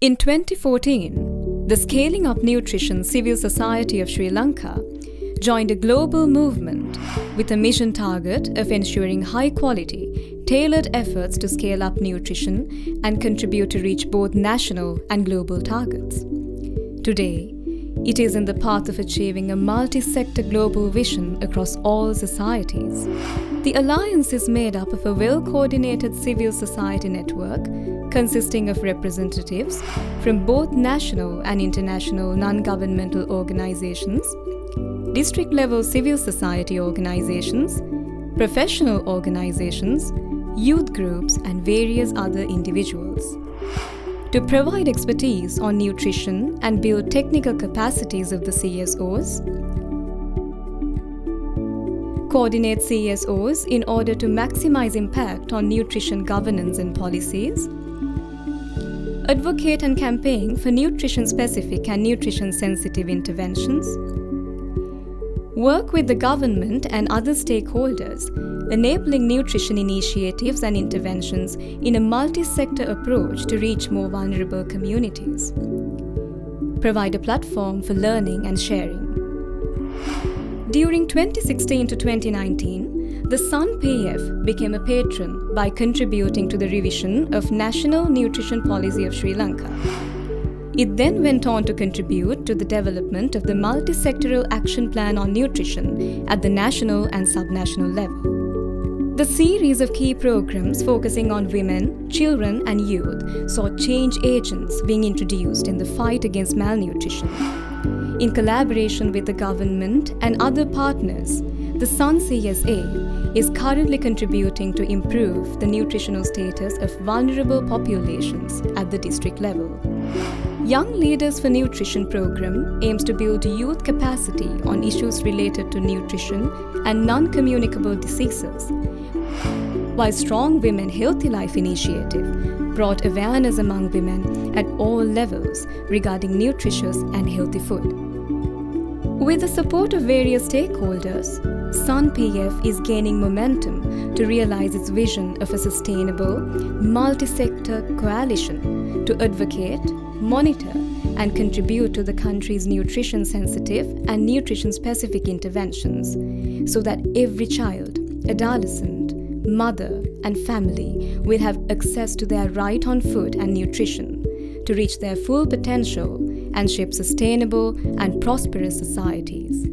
In 2014, the Scaling Up Nutrition Civil Society of Sri Lanka joined a global movement with a mission target of ensuring high-quality, tailored efforts to scale up nutrition and contribute to reach both national and global targets. Today, it is in the path of achieving a multi-sector global vision across all societies. The alliance is made up of a well-coordinated civil society network consisting of representatives from both national and international non-governmental organizations, district-level civil society organizations, professional organizations, youth groups, and various other individuals. To provide expertise on nutrition and build technical capacities of the CSOs, coordinate CSOs in order to maximize impact on nutrition governance and policies, advocate and campaign for nutrition-specific and nutrition-sensitive interventions, work with the government and other stakeholders, enabling nutrition initiatives and interventions in a multi-sector approach to reach more vulnerable communities, provide a platform for learning and sharing. During 2016 to 2019, the Sun PF became a patron by contributing to the revision of National Nutrition Policy of Sri Lanka. It then went on to contribute to the development of the Multi-Sectoral Action Plan on Nutrition at the national and subnational level. The series of key programs focusing on women, children, and youth saw change agents being introduced in the fight against malnutrition. In collaboration with the government and other partners, the Sun CSA is currently contributing to improve the nutritional status of vulnerable populations at the district level. Young Leaders for Nutrition program aims to build youth capacity on issues related to nutrition and non-communicable diseases, while Strong Women Healthy Life initiative brought awareness among women at all levels regarding nutritious and healthy food. With the support of various stakeholders, Sun PF is gaining momentum to realize its vision of a sustainable, multi-sector coalition to advocate, monitor, and contribute to the country's nutrition-sensitive and nutrition-specific interventions so that every child, adolescent, mother, and family will have access to their right on food and nutrition to reach their full potential and shape sustainable and prosperous societies.